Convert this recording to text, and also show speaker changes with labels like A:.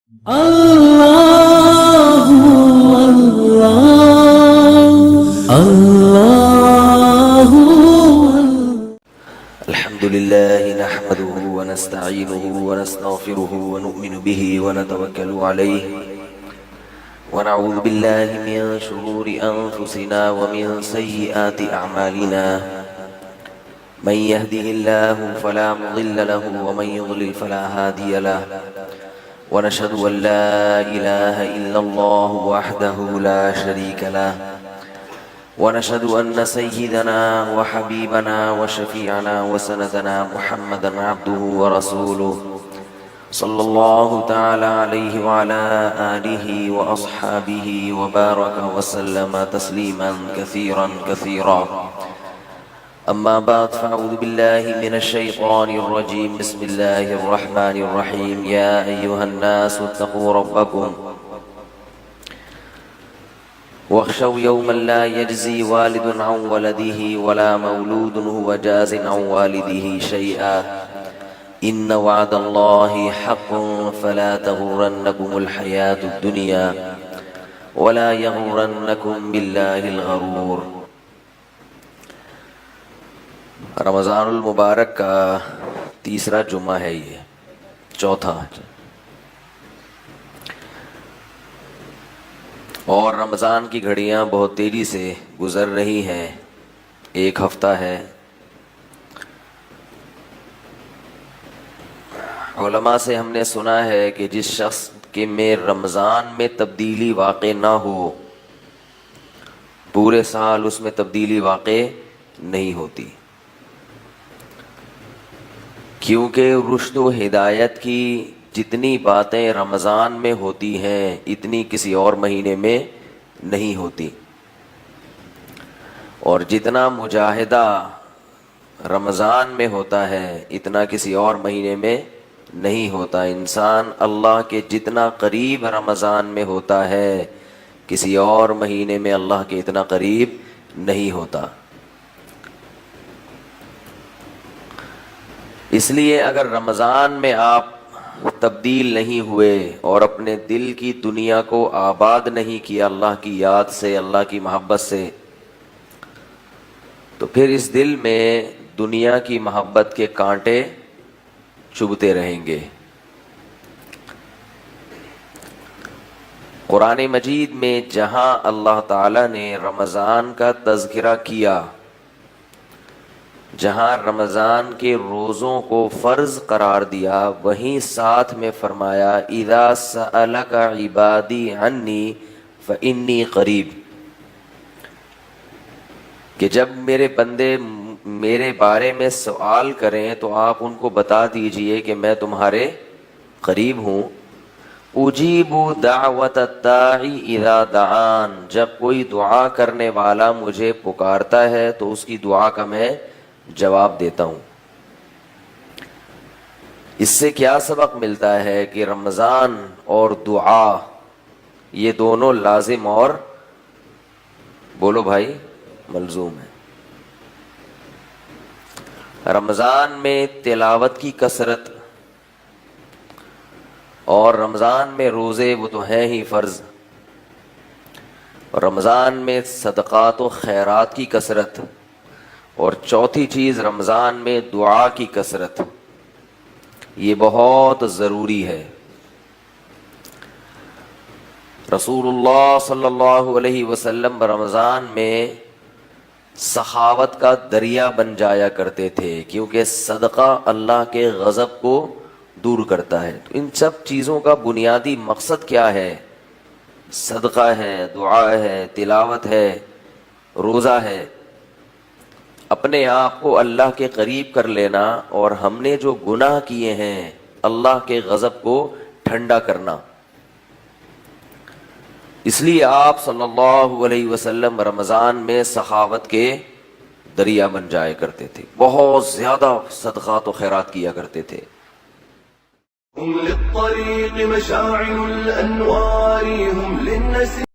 A: اللہ اللہ اللہ
B: الحمد لله نحمده ونستعينه ونستغفره ونؤمن به ونتوكل عليه ونعوذ بالله من شرور أنفسنا ومن سيئات أعمالنا من يهده الله فلا مضل له ومن يضلل فلا هادي له ونشهد أن لا إله إلا الله وحده لا شريك له ونشهد أن سيدنا وحبيبنا وشفيعنا وسندنا محمدا عبده ورسوله صلى الله تعالى عليه وعلى آله وأصحابه وبارك وسلم تسليما كثيرا كثيرا أما بعد فأعوذ بالله من الشيطان الرجيم بسم الله الرحمن الرحيم يا أيها الناس اتقوا ربكم واخشوا يوما لا يجزي والد عن ولده ولا مولود هو جاز عن والده شيئا إن وعد الله حق فلا تغرنكم الحياة الدنيا ولا يغرنكم بالله الغرور. رمضان المبارک کا تیسرا جمعہ ہے، یہ چوتھا، اور رمضان کی گھڑیاں بہت تیزی سے گزر رہی ہیں. ایک ہفتہ ہے. علماء سے ہم نے سنا ہے کہ جس شخص کے میں رمضان میں تبدیلی واقع نہ ہو، پورے سال اس میں تبدیلی واقع نہیں ہوتی، کیونکہ رشد و ہدایت کی جتنی باتیں رمضان میں ہوتی ہیں اتنی کسی اور مہینے میں نہیں ہوتی، اور جتنا مجاہدہ رمضان میں ہوتا ہے اتنا کسی اور مہینے میں نہیں ہوتا. انسان اللہ کے جتنا قریب رمضان میں ہوتا ہے کسی اور مہینے میں اللہ کے اتنا قریب نہیں ہوتا. اس لیے اگر رمضان میں آپ تبدیل نہیں ہوئے اور اپنے دل کی دنیا کو آباد نہیں کیا اللہ کی یاد سے، اللہ کی محبت سے، تو پھر اس دل میں دنیا کی محبت کے کانٹے چبھتے رہیں گے. قرآن مجید میں جہاں اللہ تعالی نے رمضان کا تذکرہ کیا، جہاں رمضان کے روزوں کو فرض قرار دیا، وہیں ساتھ میں فرمایا اذا سألک عبادی عنی فإنی قریب، کہ جب میرے بندے میرے بارے میں سوال کریں تو آپ ان کو بتا دیجئے کہ میں تمہارے قریب ہوں. اجیب دعوت الداعی اذا دعان، جب کوئی دعا کرنے والا مجھے پکارتا ہے تو اس کی دعا کا میں جواب دیتا ہوں. اس سے کیا سبق ملتا ہے کہ رمضان اور دعا یہ دونوں لازم اور بولو بھائی ملزوم ہے. رمضان میں تلاوت کی کثرت اور رمضان میں روزے وہ تو ہیں ہی فرض، رمضان میں صدقات و خیرات کی کثرت، اور چوتھی چیز رمضان میں دعا کی کثرت، یہ بہت ضروری ہے. رسول اللہ صلی اللہ علیہ وسلم رمضان میں سخاوت کا دریا بن جایا کرتے تھے، کیونکہ صدقہ اللہ کے غضب کو دور کرتا ہے. تو ان سب چیزوں کا بنیادی مقصد کیا ہے؟ صدقہ ہے، دعا ہے، تلاوت ہے، روزہ ہے، اپنے آپ کو اللہ کے قریب کر لینا، اور ہم نے جو گناہ کیے ہیں اللہ کے غضب کو ٹھنڈا کرنا. اس لیے آپ صلی اللہ علیہ وسلم رمضان میں سخاوت کے دریا بن جایا کرتے تھے، بہت زیادہ صدقات و خیرات کیا کرتے تھے.
C: هم للطريق مشاعل الأنوار هم للنسيم